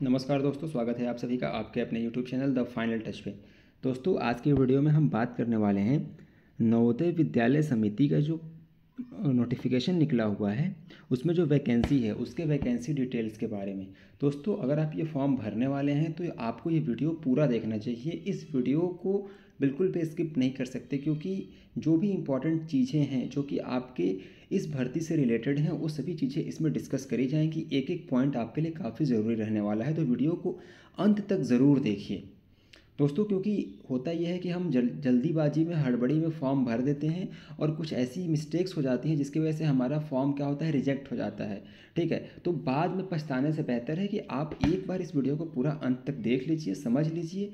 नमस्कार दोस्तों, स्वागत है आप सभी का आपके अपने YouTube channel the final touch पे। दोस्तों, आज की वीडियो में हम बात करने वाले हैं नवोदय विद्यालय समिति का जो नोटिफिकेशन निकला हुआ है, उसमें जो वैकेंसी है उसके वैकेंसी डिटेल्स के बारे में। दोस्तों, अगर आप ये फॉर्म भरने वाले हैं तो आपको ये वीडियो पूरा देखना चाहिए। इस वीडियो को बिल्कुल भी स्किप नहीं कर सकते, क्योंकि जो भी इम्पॉर्टेंट चीज़ें हैं जो कि आपके इस भर्ती से रिलेटेड हैं, वो सभी चीज़ें इसमें डिस्कस करी जाएंगी। एक एक पॉइंट आपके लिए काफ़ी ज़रूरी रहने वाला है, तो वीडियो को अंत तक ज़रूर देखिए दोस्तों। क्योंकि होता यह है कि हम जल्दीबाजी में, हड़बड़ी में फॉर्म भर देते हैं और कुछ ऐसी मिस्टेक्स हो जाती हैं जिसकी वजह से हमारा फॉर्म क्या होता है, रिजेक्ट हो जाता है। ठीक है, तो बाद में पछताने से बेहतर है कि आप एक बार इस वीडियो को पूरा अंत तक देख लीजिए, समझ लीजिए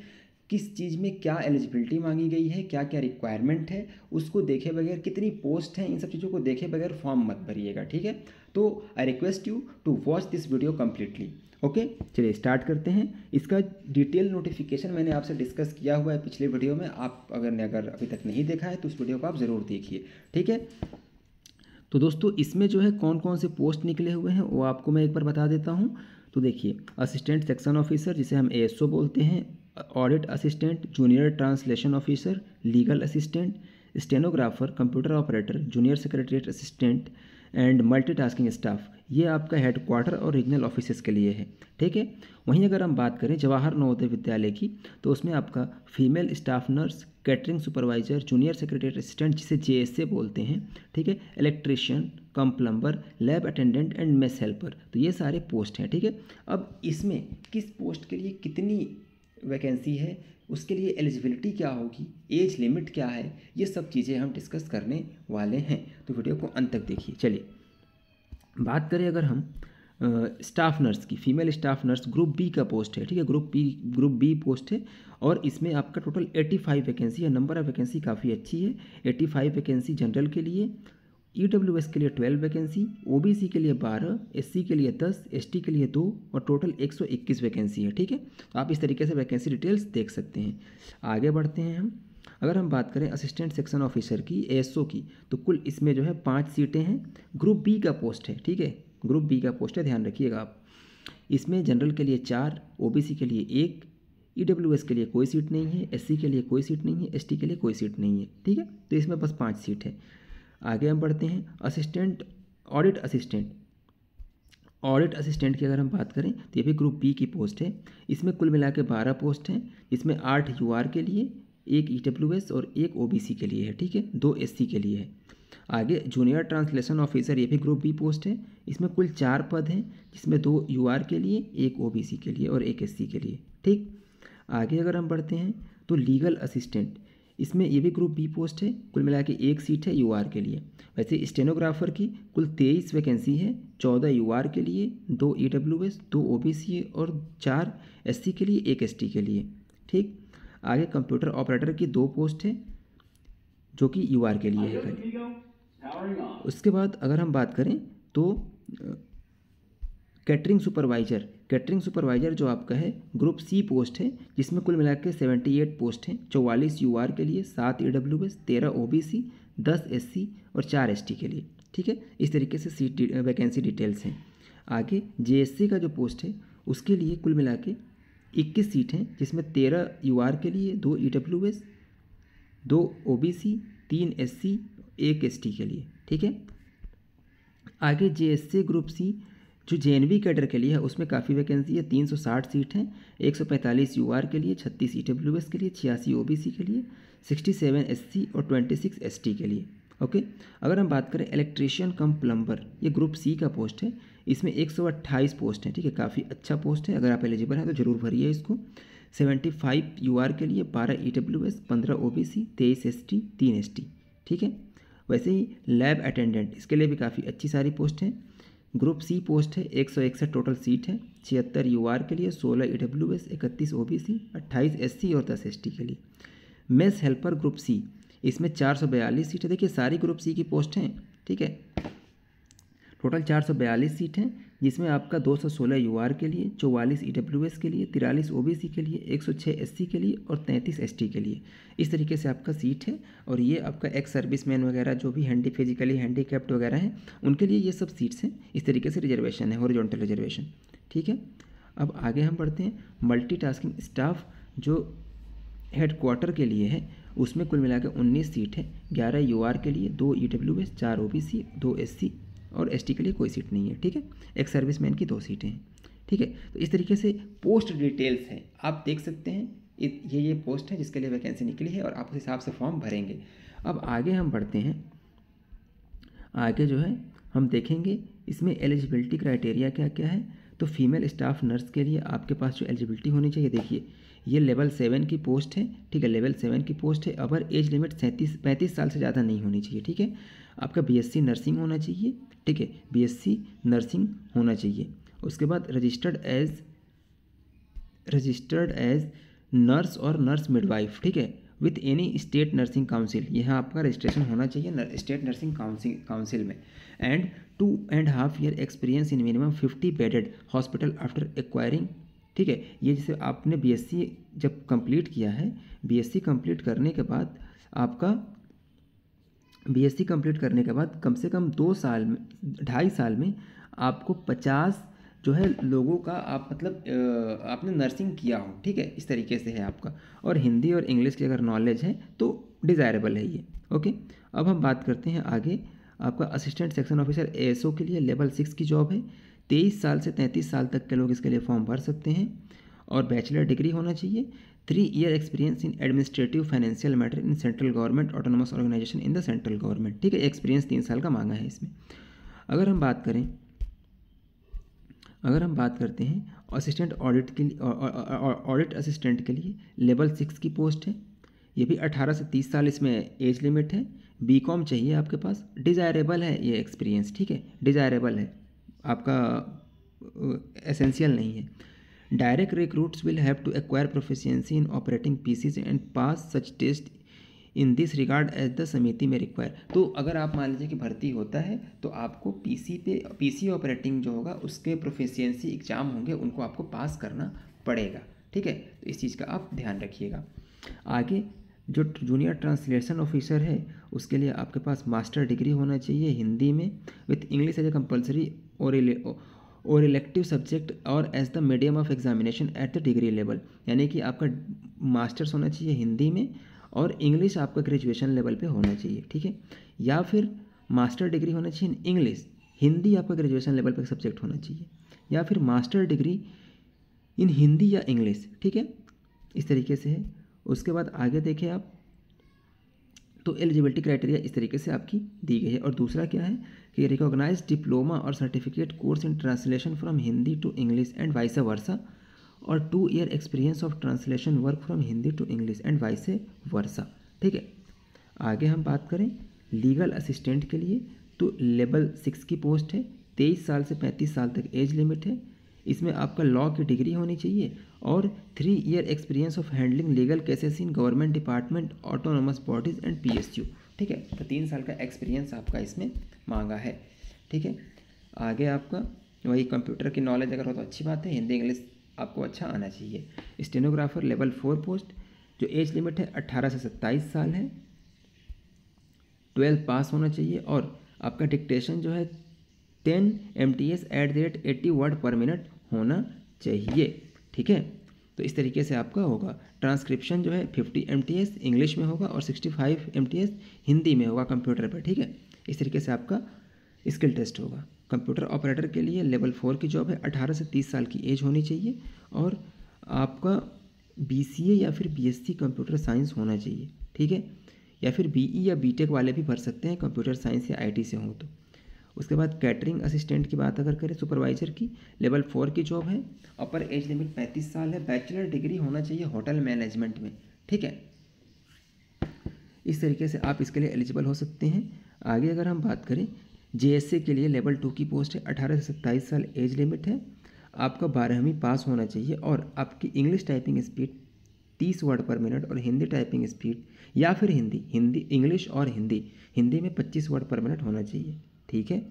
किस चीज़ में क्या एलिजिबिलिटी मांगी गई है, क्या क्या रिक्वायरमेंट है, उसको देखे बगैर, कितनी पोस्ट हैं, इन सब चीज़ों को देखे बगैर फॉर्म मत भरिएगा। ठीक है, तो I request you to watch this video completely. Okay, चलिए स्टार्ट करते हैं। इसका डिटेल नोटिफिकेशन मैंने आपसे डिस्कस किया हुआ है पिछले वीडियो में। आप अगर अभी तक नहीं देखा है तो उस वीडियो को आप ज़रूर देखिए। ठीक है, तो दोस्तों इसमें जो है कौन कौन से पोस्ट निकले हुए हैं वो आपको मैं एक बार बता देता हूँ। तो देखिए, असिस्टेंट सेक्शन ऑफिसर जिसे हम एएसओ बोलते हैं, audit assistant, junior translation officer, legal assistant, stenographer, computer operator, junior secretariat assistant and multitasking staff, ये आपका हेडक्वार्टर और रीजनल ऑफिसेस के लिए है। ठीक है, वहीं अगर हम बात करें जवाहर नवोदय विद्यालय की, तो उसमें आपका female staff nurse, catering supervisor, junior secretary assistant जिसे जेएसए बोलते हैं, ठीक है, electrician, come plumber, lab attendant and mess helper, तो ये सारे पोस्ट हैं। ठीक है, अब इसमें किस पोस्ट के लिए कितनी वैकेंसी है, उसके लिए एलिजिबिलिटी क्या होगी, एज लिमिट क्या है, ये सब चीज़ें हम डिस्कस करने वाले हैं, तो वीडियो को अंत तक देखिए। चलिए बात करें अगर हम स्टाफ नर्स की, female staff nurse group B का पोस्ट है। ठीक है, ग्रुप बी पोस्ट है और इसमें आपका टोटल 85 वैकेंसी है। नंबर ऑफ वैकेंसी काफ़ी अच्छी है। 85 वैकेंसी जनरल के लिए, ईडब्ल्यूएस के लिए 12 वैकेंसी, ओबीसी के लिए 12, एससी के लिए 10, एसटी के लिए 2 और टोटल 121 वैकेंसी है। ठीक है, तो आप इस तरीके से वैकेंसी डिटेल्स देख सकते हैं। आगे बढ़ते हैं हम। अगर हम बात करें असिस्टेंट सेक्शन ऑफिसर की, एएसओ की, तो कुल इसमें जो है 5 सीटें हैं। ग्रुप बी का पोस्ट है। ठीक है, ग्रुप बी का पोस्ट है, ध्यान रखिएगा आप। इसमें जनरल के लिए 4, ओबीसी के लिए 1, ईडब्ल्यूएस के लिए कोई सीट नहीं है, एससी के लिए कोई सीट नहीं है, एसटी के लिए कोई सीट नहीं है। ठीक है, तो इसमें बस 5 सीट है। आगे हम बढ़ते हैं। Assistant audit assistant, audit assistant की अगर हम बात करें तो ये भी ग्रुप बी की पोस्ट है। इसमें कुल मिला के 12 पोस्ट हैं। इसमें 8 यूआर के लिए, 1 ईडब्ल्यूएस और 1 ओबीसी के लिए है। ठीक है, 2 एससी के लिए है। आगे जूनियर ट्रांसलेशन ऑफिसर, ये भी ग्रुप बी पोस्ट है। इसमें कुल 4 पद हैं, जिसमें 2 यूआर के लिए, 1 ओबीसी के लिए और 1 एससी के लिए। ठीक, आगे अगर हम बढ़ते हैं तो लीगल असिस्टेंट, इसमें ये भी ग्रुप बी पोस्ट है। कुल मिला के 1 सीट है यूआर के लिए। वैसे स्टेनोग्राफर की कुल 23 वैकेंसी है, 14 यूआर के लिए, 2 ईडब्ल्यूएस, 2 ओबीसी और 4 एससी के लिए, 1 एसटी के लिए। ठीक, आगे कंप्यूटर ऑपरेटर की 2 पोस्ट है जो कि यूआर के लिए है खाली। उसके बाद अगर हम बात करें तो कैटरिंग सुपरवाइजर, कैटरिंग सुपरवाइजर जो आपका है ग्रुप सी पोस्ट है, जिसमें कुल मिला के 78 पोस्ट हैं। 44 यूआर के लिए, 7 ईडब्ल्यूएस, 13 ओबीसी, 10 एससी और 4 एसटी के लिए। ठीक है, इस तरीके से सीट वैकेंसी डिटेल्स हैं। आगे जेएससी का जो पोस्ट है उसके लिए कुल मिला के 21 सीट हैं, जिसमें 13 यूआर के लिए, 2 ईडब्ल्यूएस, 2 ओबीसी, 3 एससी, 1 एसटी के लिए। ठीक है, आगे जेएससी ग्रुप सी जो जेएनवी कैडर के लिए है उसमें काफ़ी वैकेंसी है। 360 सीट हैं। 145 यूआर के लिए, 36 ईडब्ल्यूएस के लिए, 86 ओबीसी के लिए, 67 एससी और 26 एसटी के लिए। ओके, अगर हम बात करें इलेक्ट्रीशियन कम प्लम्बर, ये ग्रुप सी का पोस्ट है। इसमें 128 पोस्ट हैं। ठीक है, काफ़ी अच्छा पोस्ट है। अगर आप एलिजिबल हैं तो ज़रूर भरिए इसको। 75 यूआर के लिए, 12 ईडब्ल्यूएस, 15 ओबीसी, 23 एसटी, 3 एसटी। ठीक है, वैसे ही लैब अटेंडेंट, इसके लिए भी काफ़ी अच्छी सारी पोस्ट हैं। ग्रुप सी पोस्ट है, 161 टोटल सीट है। 76 यूआर के लिए, 16 ईडब्ल्यूएस, 31 ओबीसी, 28 एससी और 10 एसटी के लिए। मेस हेल्पर ग्रुप सी, इसमें 442 सीट है। देखिए सारी ग्रुप सी की पोस्ट हैं। ठीक है, टोटल 442 सीट हैं, जिसमें आपका 216 यूआर के लिए, 44 ईडब्ल्यूएस के लिए, 43 ओबीसी के लिए, 106 एससी के लिए और 33 एसटी के लिए। इस तरीके से आपका सीट है। और ये आपका एक्स सर्विसमैन वगैरह जो भी फिजिकली हैंडीकैप्ड वगैरह हैं, उनके लिए ये सब सीट्स हैं। इस तरीके से रिजर्वेशन है, हॉरिजॉन्टल रिजर्वेशन। ठीक है, अब आगे हम बढ़ते हैं। मल्टीटास्किंग स्टाफ जो हेडक्वार्टर के लिए है उसमें कुल मिला के 19 सीट है। 11 यूआर के लिए, 2 ईडब्ल्यूएस, 4 ओबीसी, 2 एससी और एसटी के लिए कोई सीट नहीं है। ठीक है, एक सर्विसमैन की 2 सीटें हैं। ठीक है, तो इस तरीके से पोस्ट डिटेल्स हैं, आप देख सकते हैं। ये पोस्ट है जिसके लिए वैकेंसी निकली है और आप उस हिसाब से फॉर्म भरेंगे। अब आगे हम बढ़ते हैं। आगे जो है हम देखेंगे इसमें एलिजिबिलिटी क्राइटेरिया क्या क्या है। तो फीमेल स्टाफ नर्स के लिए आपके पास जो एलिजिबिलिटी होनी चाहिए, देखिए ये लेवल 7 की पोस्ट है। ठीक है, लेवल 7 की पोस्ट है। अबर एज लिमिट 35 साल से ज़्यादा नहीं होनी चाहिए। ठीक है, आपका बीएससी नर्सिंग होना चाहिए। ठीक है, बीएससी नर्सिंग होना चाहिए। उसके बाद रजिस्टर्ड एज नर्स और नर्स मिडवाइफ। ठीक है, with any state nursing council, यहाँ आपका रजिस्ट्रेशन होना चाहिए स्टेट नर्सिंग काउंसिल में। And 2.5 year experience in minimum 50 bedded hospital after acquiring. ठीक है, ये जैसे आपने बीएससी जब कंप्लीट किया है, बीएससी कंप्लीट करने के बाद आपका कम से कम 2.5 साल में आपको 50 जो है लोगों का आप मतलब आपने नर्सिंग किया हो। ठीक है, इस तरीके से है आपका। और हिंदी और इंग्लिश की अगर नॉलेज है तो डिज़ायरेबल है ये। ओके, अब हम बात करते हैं आगे। आपका असिस्टेंट सेक्शन ऑफिसर एएसओ के लिए लेवल 6 की जॉब है। 23 साल से 33 साल तक के लोग इसके लिए फॉर्म भर सकते हैं और बैचलर डिग्री होना चाहिए। 3 year experience in administrative financial matter in central government autonomous organisation in the central government. ठीक है, एक्सपीरियंस 3 साल का मांगा है इसमें। अगर हम बात करते हैं असिस्टेंट ऑडिट के लिए, ऑडिट असिस्टेंट के लिए लेवल 6 की पोस्ट है। ये भी 18 से 30 साल इसमें एज लिमिट है। बीकॉम चाहिए आपके पास, डिज़ायरेबल है ये एक्सपीरियंस। ठीक है, डिज़ायरेबल है, आपका एसेंशियल नहीं है। Direct recruits will have to acquire proficiency in operating PCs and pass such test in this regard as the समिति में रिक्वायर। तो अगर आप मान लीजिए कि भर्ती होता है तो आपको पीसी ऑपरेटिंग जो होगा उसके प्रोफिशिएंसी एग्जाम होंगे, उनको आपको पास करना पड़ेगा। ठीक है, तो इस चीज़ का आप ध्यान रखिएगा। आगे जो जूनियर ट्रांसलेशन ऑफिसर है उसके लिए आपके पास मास्टर डिग्री होना चाहिए हिंदी में, with English as a compulsory और इलेक्टिव सब्जेक्ट और as the medium of examination at the degree level. यानी कि आपका मास्टर्स होना चाहिए हिंदी में और इंग्लिश आपका ग्रेजुएशन लेवल पे होना चाहिए। ठीक है, या फिर मास्टर डिग्री होना चाहिए इन इंग्लिश, हिंदी आपका ग्रेजुएशन लेवल पे सब्जेक्ट होना चाहिए, या फिर मास्टर डिग्री इन हिंदी या इंग्लिश। ठीक है, इस तरीके से है। उसके बाद आगे देखें आप, तो एलिजिबिलिटी क्राइटेरिया इस तरीके से आपकी दी गई है। और दूसरा क्या है कि रिकॉग्नाइज डिप्लोमा और certificate course in translation from Hindi to English and vice versa, और 2 year experience of translation work from Hindi to English and vice versa. ठीक है, आगे हम बात करें लीगल असिस्टेंट के लिए, तो लेवल 6 की पोस्ट है। 23 साल से 35 साल तक एज लिमिट है। इसमें आपका लॉ की डिग्री होनी चाहिए और 3 year experience of handling legal cases in government department, autonomous bodies and PSU. ठीक है, तो 3 साल का एक्सपीरियंस आपका इसमें मांगा है। ठीक है, आगे आपका वही कंप्यूटर की नॉलेज अगर हो तो अच्छी बात है, हिंदी इंग्लिश आपको अच्छा आना चाहिए। स्टेनोग्राफर लेवल 4 पोस्ट, जो एज लिमिट है 18 से 27 साल है। 12 पास होना चाहिए और आपका डिक्टेशन जो है 10 MTS @ 80 वर्ड पर मिनट होना चाहिए। ठीक है, तो इस तरीके से आपका होगा। ट्रांसक्रिप्शन जो है 50 MTS इंग्लिश में होगा और 65 MTS हिंदी में होगा कंप्यूटर पर। ठीक है, इस तरीके से आपका स्किल टेस्ट होगा। कंप्यूटर ऑपरेटर के लिए लेवल 4 की जॉब है। 18 से 30 साल की एज होनी चाहिए और आपका BCA या फिर BSc कंप्यूटर साइंस होना चाहिए। ठीक है, या फिर BE या BTech वाले भी भर सकते हैं कंप्यूटर साइंस या IT से हों तो। उसके बाद कैटरिंग असिस्टेंट की बात अगर करें सुपरवाइजर की, लेवल 4 की जॉब है। अपर एज लिमिट 35 साल है। बैचलर डिग्री होना चाहिए होटल मैनेजमेंट में। ठीक है, इस तरीके से आप इसके लिए एलिजिबल हो सकते हैं। आगे अगर हम बात करें JSA के लिए लेवल 2 की पोस्ट है। 18 से 27 साल एज लिमिट है। आपका 12वीं पास होना चाहिए और आपकी इंग्लिश टाइपिंग स्पीड 30 वर्ड पर मिनट और हिंदी टाइपिंग स्पीड या फिर हिंदी इंग्लिश और हिंदी में 25 वर्ड पर मिनट होना चाहिए। ठीक है,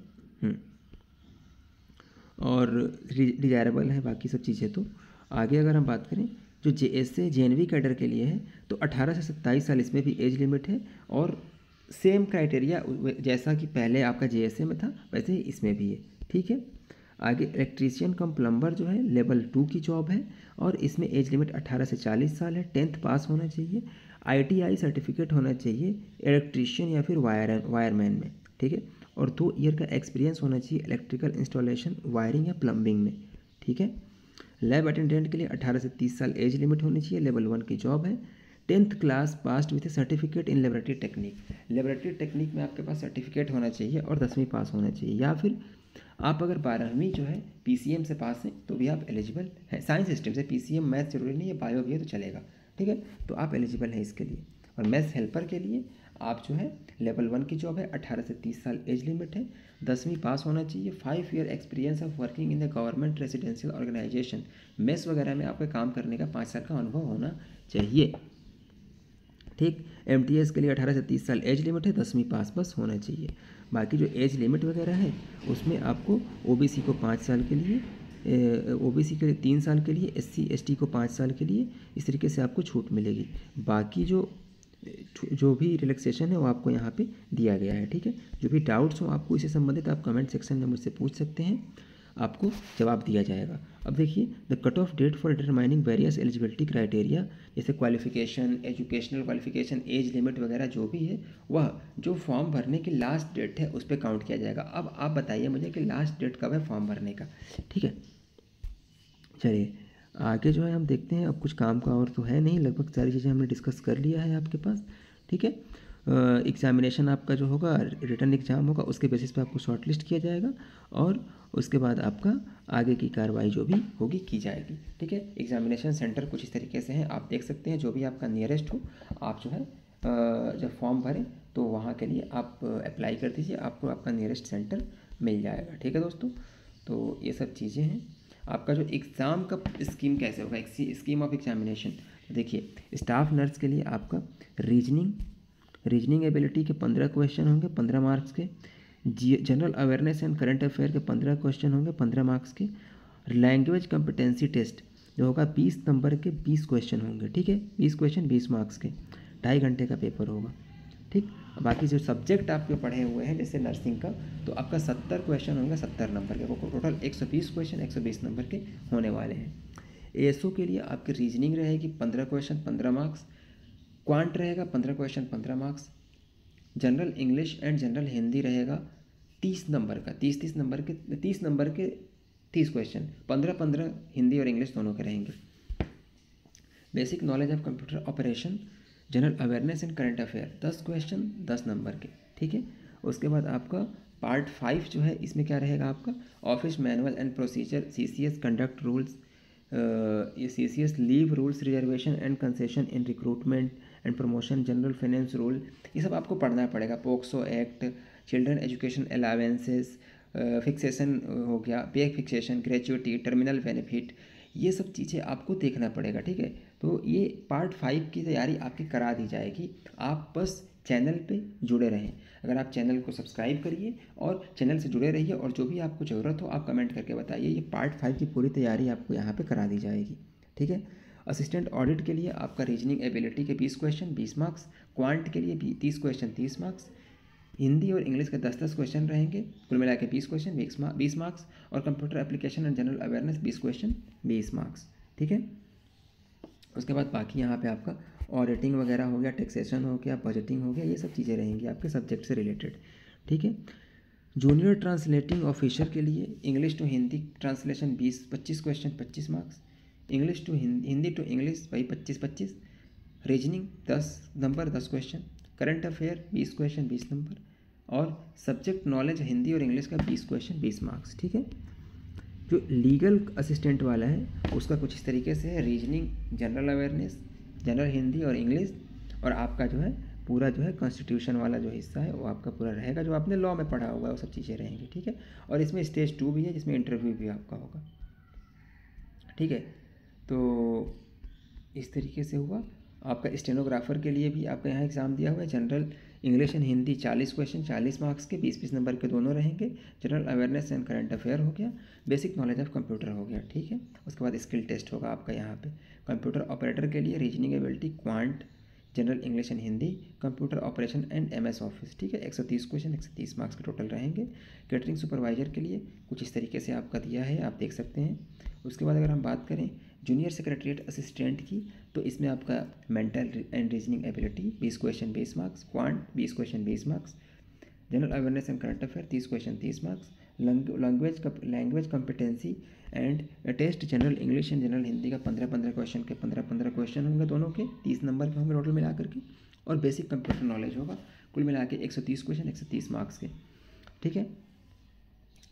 और डिजायरेबल है बाकी सब चीज़ें। तो आगे अगर हम बात करें जो JSA JNV कैडर के लिए है, तो 18 से 27 साल इसमें भी एज लिमिट है और सेम क्राइटेरिया जैसा कि पहले आपका JSA में था वैसे ही इसमें भी है। ठीक है, आगे इलेक्ट्रीशियन कम प्लम्बर जो है लेवल 2 की जॉब है और इसमें एज लिमिट 18 से 40 साल है। 10th पास होना चाहिए, ITI सर्टिफिकेट होना चाहिए इलेक्ट्रीशियन या फिर वायरमैन में, ठीक है, और 2 ईयर का एक्सपीरियंस होना चाहिए इलेक्ट्रिकल इंस्टॉलेशन, वायरिंग या प्लम्बिंग में, ठीक है। लैब अटेंडेंट के लिए 18 से 30 साल एज लिमिट होनी चाहिए, लेवल 1 की जॉब है। 10th class passed with certificate in laboratory technique, laboratory technique में आपके पास सर्टिफिकेट होना चाहिए और 10वीं पास होना चाहिए, या फिर आप अगर 12वीं जो है PCM से पास हैं तो भी आप एलिजिबल हैं। साइंस सिस्टम से PCM मैथ जरूरी नहीं है, बायो भी है तो चलेगा, ठीक है, तो आप एलिजिबल हैं इसके लिए। और मैथ्स हेल्पर के लिए आप जो है लेवल 1 की जॉब है, 18 से 30 साल एज लिमिट है, 10वीं पास होना चाहिए, 5 year experience of working in the government residential organisation, mess वगैरह में आपके काम करने का 5 साल का अनुभव होना चाहिए, ठीक। MTS के लिए 18 से 30 साल एज लिमिट है, 10वीं पास बस होना चाहिए। बाकी जो एज लिमिट वगैरह है उसमें आपको OBC को 5 साल के लिए, OBC के लिए 3 साल के लिए, SC ST को 5 साल के लिए, इस तरीके से आपको छूट मिलेगी। बाकी जो भी रिलैक्सेशन है वो आपको यहाँ पे दिया गया है, ठीक है। जो भी डाउट्स हो आपको इससे संबंधित आप कमेंट सेक्शन में मुझसे पूछ सकते हैं, आपको जवाब दिया जाएगा। अब देखिए, the cut off date for determining various eligibility criteria, जैसे qualification, educational qualification, age limit वगैरह जो भी है वह जो फॉर्म भरने की लास्ट डेट है उस पर काउंट किया जाएगा। अब आप बताइए मुझे कि लास्ट डेट कब है फॉर्म भरने का, ठीक है। चलिए आगे जो है हम देखते हैं, अब कुछ काम का और तो है नहीं, लगभग सारी चीज़ें हमने डिस्कस कर लिया है आपके पास, ठीक है। एग्जामिनेशन आपका जो होगा रिटन एग्ज़ाम होगा, उसके बेसिस पे आपको शॉर्ट लिस्ट किया जाएगा और उसके बाद आपका आगे की कार्रवाई जो भी होगी की जाएगी, ठीक है। एग्जामिनेशन सेंटर कुछ इस तरीके से हैं, आप देख सकते हैं, जो भी आपका नियरेस्ट हो आप जो है जब फॉर्म भरें तो वहाँ के लिए आप अप्लाई कर दीजिए, आपको आपका नियरेस्ट सेंटर मिल जाएगा, ठीक है दोस्तों। तो ये सब चीज़ें हैं। आपका जो एग्ज़ाम का स्कीम कैसे होगा, स्कीम ऑफ एग्जामिनेशन, देखिए स्टाफ नर्स के लिए आपका रीजनिंग एबिलिटी के 15 क्वेश्चन होंगे 15 मार्क्स के, general awareness and current affair के 15 क्वेश्चन होंगे 15 मार्क्स के, लैंग्वेज कॉम्पिटेंसी टेस्ट जो होगा 20 नंबर के 20 क्वेश्चन होंगे, ठीक है, 20 क्वेश्चन 20 मार्क्स के, 2.5 घंटे का पेपर होगा, ठीक। बाकी जो सब्जेक्ट आपके पढ़े हुए हैं जैसे नर्सिंग का, तो आपका 70 क्वेश्चन होंगे 70 नंबर के, वो टोटल 120 क्वेश्चन 120 नंबर के होने वाले हैं। ASO के लिए आपकी रीजनिंग रहेगी 15 क्वेश्चन 15 मार्क्स, क्वांट रहेगा 15 question 15 marks, general English and general Hindi रहेगा 30 नंबर का, 30 नंबर के 30 क्वेश्चन, 15 हिंदी और इंग्लिश दोनों के रहेंगे। Basic knowledge of computer operation, general awareness and current affair 10 question 10 number के, ठीक है। उसके बाद आपका पार्ट 5 जो है इसमें क्या रहेगा आपका, office manual and procedure, CCS conduct rules, ये CCS leave rules, reservation and concession in recruitment and promotion, general finance rule, ये सब आपको पढ़ना पड़ेगा। POCSO act, children education allowances, fixation हो गया, पे फिक्सेशन, ग्रेचुइटी, टर्मिनल बेनिफिट, ये सब चीज़ें आपको देखना पड़ेगा, ठीक है। तो ये पार्ट 5 की तैयारी आपकी करा दी जाएगी, आप बस चैनल पे जुड़े रहें। अगर आप चैनल को सब्सक्राइब करिए और चैनल से जुड़े रहिए, और जो भी आपको ज़रूरत हो आप कमेंट करके बताइए, ये पार्ट 5 की पूरी तैयारी आपको यहाँ पे करा दी जाएगी, ठीक है। असिस्टेंट ऑडिट के लिए आपका रीजनिंग एबिलिटी के 20 क्वेश्चन 20 मार्क्स, क्वांट के लिए 30 क्वेश्चन 30 मार्क्स, हिंदी और इंग्लिश के 10-10 क्वेश्चन रहेंगे, कुल मिला के 20 क्वेश्चन 20 मार्क्स, और computer application and general awareness 20 question 20 marks, ठीक है। उसके बाद बाकी यहाँ पे आपका ऑडिटिंग वगैरह हो गया, टैक्सेशन हो गया, बजटिंग हो गया, ये सब चीज़ें रहेंगी आपके सब्जेक्ट से रिलेटेड, ठीक है। जूनियर ट्रांसलेटिंग ऑफिसर के लिए English to Hindi translation 25 question 25 marks, English to Hindi to English वही 25, reasoning 10 number 10 question, current affair 20 question 20 number, और सब्जेक्ट नॉलेज हिंदी और इंग्लिश का 20 क्वेश्चन 20 मार्क्स, ठीक है। जो लीगल असिस्टेंट वाला है उसका कुछ इस तरीके से है, reasoning, general awareness, general Hindi और इंग्लिश, और आपका जो है पूरा जो है कॉन्स्टिट्यूशन वाला जो हिस्सा है वो आपका पूरा रहेगा, जो आपने लॉ में पढ़ा हुआ है वो सब चीज़ें रहेंगी, ठीक है। और इसमें स्टेज 2 भी है जिसमें इंटरव्यू भी आपका होगा, ठीक है। तो इस तरीके से हुआ। आपका स्टेनोग्राफर के लिए भी आपका यहाँ एग्ज़ाम दिया हुआ है, general English and Hindi 40 question 40 marks के, 20-20 नंबर के दोनों रहेंगे, general awareness and current affair हो गया, बेसिक नॉलेज ऑफ कंप्यूटर हो गया, ठीक है। उसके बाद स्किल टेस्ट होगा आपका यहाँ पे। कंप्यूटर ऑपरेटर के लिए reasoning ability, quant, general English and Hindi, computer operation and MS office. ठीक है, 130 क्वेश्चन, 130 मार्क्स के टोटल रहेंगे। कैटरिंग सुपरवाइजर के लिए कुछ इस तरीके से आपका दिया है, आप देख सकते हैं। उसके बाद अगर हम बात करें जूनियर सेक्रेटरीट असिस्टेंट की, तो इसमें आपका mental and reasoning ability 20 question 20 marks, quant 20 question 20 marks, general awareness and current affair 30 question 30 marks, language competency and test general English and general Hindi का 15-15 क्वेश्चन के 15-15 क्वेश्चन होंगे, दोनों के 30 नंबर के होंगे टोटल मिला करके, और बेसिक कंप्यूटर नॉलेज होगा कुल मिला के 130 क्वेश्चन 130 मार्क्स के। ठीक है,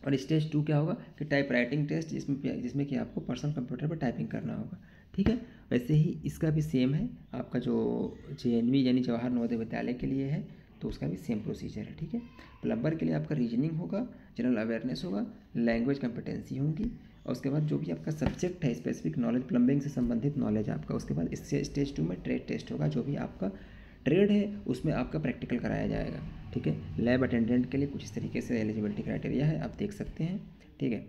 और स्टेज 2 क्या होगा कि टाइप राइटिंग टेस्ट, जिसमें कि आपको पर्सनल कंप्यूटर पर टाइपिंग करना होगा। ठीक है, वैसे ही इसका भी सेम है, आपका जो JNV यानी जवाहर नवोदय विद्यालय के लिए है तो उसका भी सेम प्रोसीजर है। ठीक है, प्लम्बर के लिए आपका रीजनिंग होगा, जनरल अवेयरनेस होगा, लैंग्वेज कॉम्पिटेंसी होंगी, और उसके बाद जो भी आपका सब्जेक्ट है स्पेसिफिक नॉलेज, प्लम्बिंग से संबंधित नॉलेज आपका। उसके बाद इससे स्टेज 2 में ट्रेड टेस्ट होगा, जो भी आपका ट्रेड है उसमें आपका प्रैक्टिकल कराया जाएगा। ठीक है, लैब अटेंडेंट के लिए कुछ इस तरीके से एलिजिबिलिटी क्राइटेरिया है, आप देख सकते हैं। ठीक है,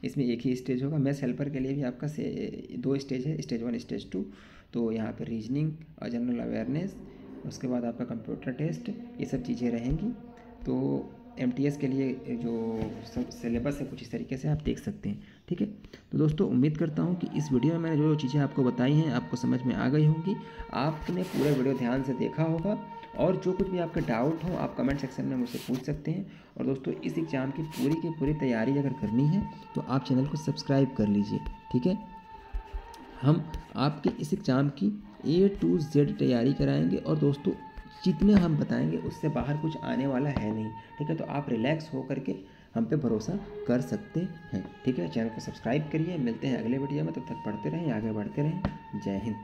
इसमें एक ही स्टेज होगा। मेस हेल्पर के लिए भी आपका 2 स्टेज है, स्टेज 1 स्टेज 2। तो यहाँ पर रीजनिंग और जनरल अवेयरनेस, उसके बाद आपका कंप्यूटर टेस्ट, ये सब चीज़ें रहेंगी। तो MTS के लिए जो सब सिलेबस है कुछ इस तरीके से आप देख सकते हैं। ठीक है, तो दोस्तों उम्मीद करता हूँ कि इस वीडियो में मैंने जो चीज़ें आपको बताई हैं आपको समझ में आ गई होंगी, आपने पूरा वीडियो ध्यान से देखा होगा, और जो कुछ भी आपका डाउट हो आप कमेंट सेक्शन में मुझसे पूछ सकते हैं। और दोस्तों इस एग्ज़ाम की पूरी तैयारी अगर करनी है तो आप चैनल को सब्सक्राइब कर लीजिए। ठीक है, हम आपके इस एग्ज़ाम की A to Z तैयारी कराएंगे, और दोस्तों जितने हम बताएंगे उससे बाहर कुछ आने वाला है नहीं। ठीक है, तो आप रिलैक्स हो करके हम पे भरोसा कर सकते हैं। ठीक है, चैनल को सब्सक्राइब करिए, मिलते हैं अगले वीडियो में, तब तक पढ़ते रहें, आगे बढ़ते रहें। जय हिंद।